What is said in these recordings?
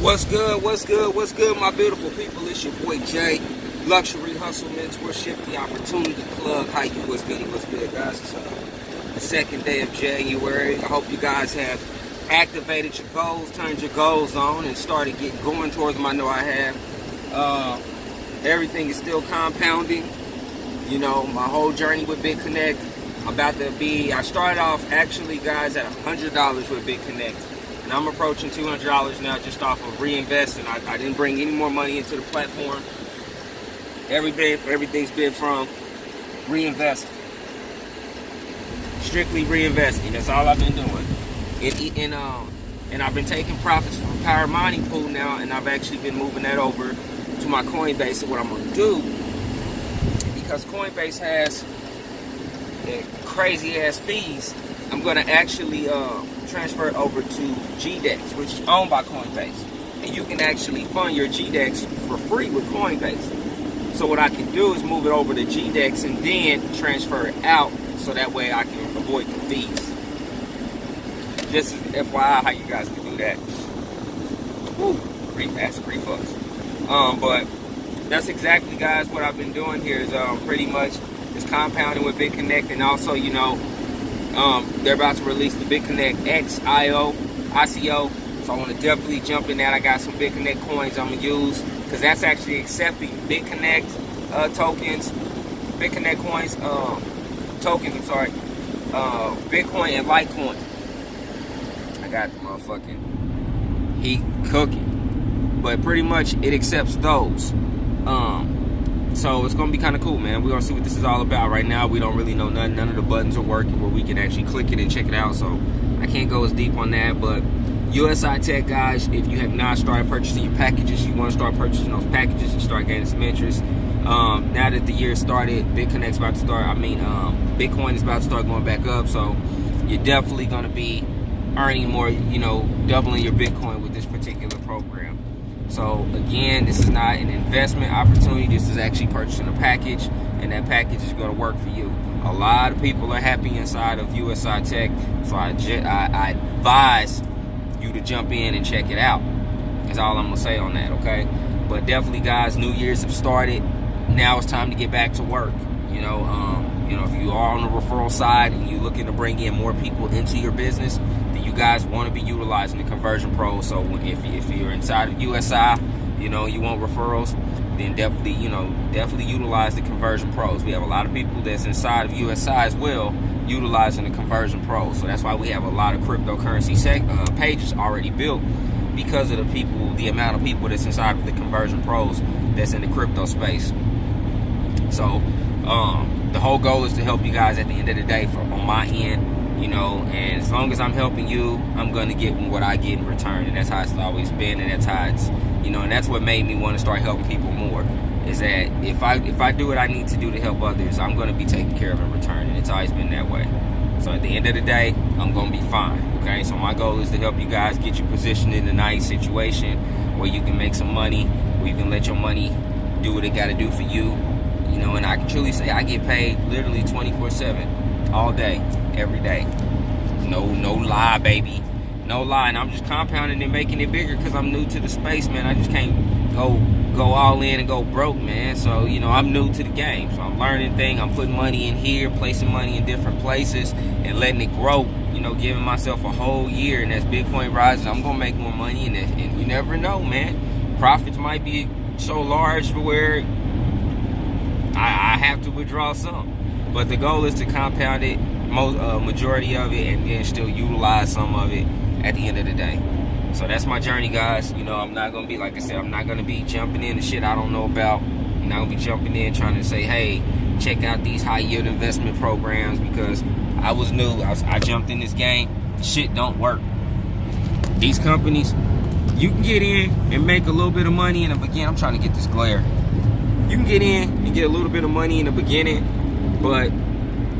What's good, my beautiful people? It's your boy Jay, Luxury Hustle Mentorship, the Opportunity Club. How you, what's good, guys? It's the second day of January. I hope you guys have activated your goals, turned your goals on, and started getting going towards them. I know I have. Everything is still compounding. You know, my whole journey with Bitconnect, I started off actually, guys, at $100 with Bitconnect. And I'm approaching $200 now just off of reinvesting. I didn't bring any more money into the platform. Everything's been from reinvesting. Strictly reinvesting. That's all I've been doing. And I've been taking profits from Power Mining Pool now, and I've actually been moving that over to my Coinbase. So what I'm going to do, because Coinbase has crazy ass fees, I'm going to actually transfer it over to GDEX, which is owned by Coinbase. And you can actually fund your GDEX for free with Coinbase. So what I can do is move it over to GDEX and then transfer it out, so that way I can avoid the fees. Just FYI how you guys can do that. Woo, that's reflux. But that's exactly, guys, what I've been doing here is pretty much is compounding with Bitconnect, and also, you know, they're about to release the Bitconnect X ICO, so I want to definitely jump in that. I got some Bitconnect coins I'm going to use, because that's actually accepting Bitconnect tokens, Bitconnect coins, tokens, I'm sorry, Bitcoin and Litecoin. I got the motherfucking heat cooking, but pretty much it accepts those. So it's going to be kind of cool, man. We're going to see what this is all about. Right now, we don't really know nothing. None of the buttons are working where we can actually click it and check it out. So I can't go as deep on that. But Usi-Tech, guys, if you have not started purchasing your packages, you want to start purchasing those packages and start gaining some interest. Now that the year started, Bitconnect's about to start. Bitcoin is about to start going back up. So you're definitely going to be earning more, you know, doubling your Bitcoin with this particular program. So again, this is not an investment opportunity. This is actually purchasing a package, and that package is going to work for you. A lot of people are happy inside of Usi-Tech, so I advise you to jump in and check it out. That's all I'm going to say on that, okay? But definitely, guys, New Year's have started. Now it's time to get back to work. You know, if you are on the referral side and you're looking to bring in more people into your business, then you guys want to be utilizing the Conversion Pros. So if you're inside of USI, you know, you want referrals, then definitely utilize the Conversion Pros. We have a lot of people that's inside of USI as well utilizing the Conversion Pros. So that's why we have a lot of cryptocurrency pages already built, because of the amount of people that's inside of the Conversion Pros that's in the crypto space. So the whole goal is to help you guys at the end of the day on my end, you know, and as long as I'm helping you, I'm going to get what I get in return. And that's how it's always been, and that's how it's, you know, and that's what made me want to start helping people more, is that if I do what I need to do to help others, I'm going to be taken care of in return, and it's always been that way. So at the end of the day, I'm going to be fine, okay? So my goal is to help you guys get you positioned in a nice situation where you can make some money, where you can let your money do what it got to do for you. You know, and I can truly say I get paid literally 24/7, all day, every day. No lie, baby. No lie. And I'm just compounding and making it bigger because I'm new to the space, man. I just can't go all in and go broke, man. So, you know, I'm new to the game. So I'm learning things. I'm putting money in here, placing money in different places, and letting it grow. You know, giving myself a whole year. And as Bitcoin rises, I'm going to make more money. And you never know, man. Profits might be so large where I have to withdraw some, but the goal is to compound it, majority of it, and then still utilize some of it at the end of the day. So that's my journey, guys. You know, I'm not gonna be, like I said, I'm not gonna be jumping into shit I don't know about. I'm not gonna be jumping in trying to say, hey, check out these high yield investment programs, because I was new. I jumped in this game. Shit don't work. These companies, you can get in and make a little bit of money in the beginning. I'm trying to get this glare. You can get in and get a little bit of money in the beginning, but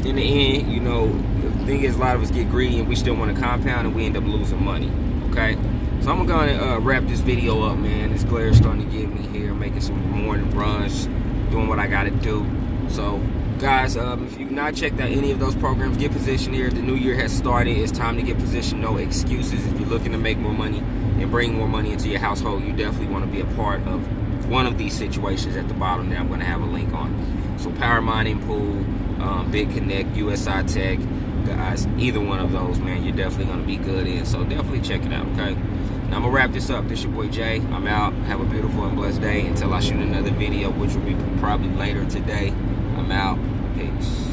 in the end, you know, the thing is, a lot of us get greedy and we still want to compound, and we end up losing money, okay? So I'm going to wrap this video up, man. This glare is starting to get me here, making some morning runs, doing what I got to do. So, guys, if you've not checked out any of those programs, get positioned here. The new year has started. It's time to get positioned. No excuses. If you're looking to make more money, and bring more money into your household, you definitely want to be a part of one of these situations at the bottom that I'm going to have a link on. So Power Mining Pool, Bitconnect, Usi-Tech, guys, either one of those, man, you're definitely going to be good in. So definitely check it out, okay? Now I'm going to wrap this up. This your boy Jay. I'm out. Have a beautiful and blessed day until I shoot another video, which will be probably later today. I'm out. Peace.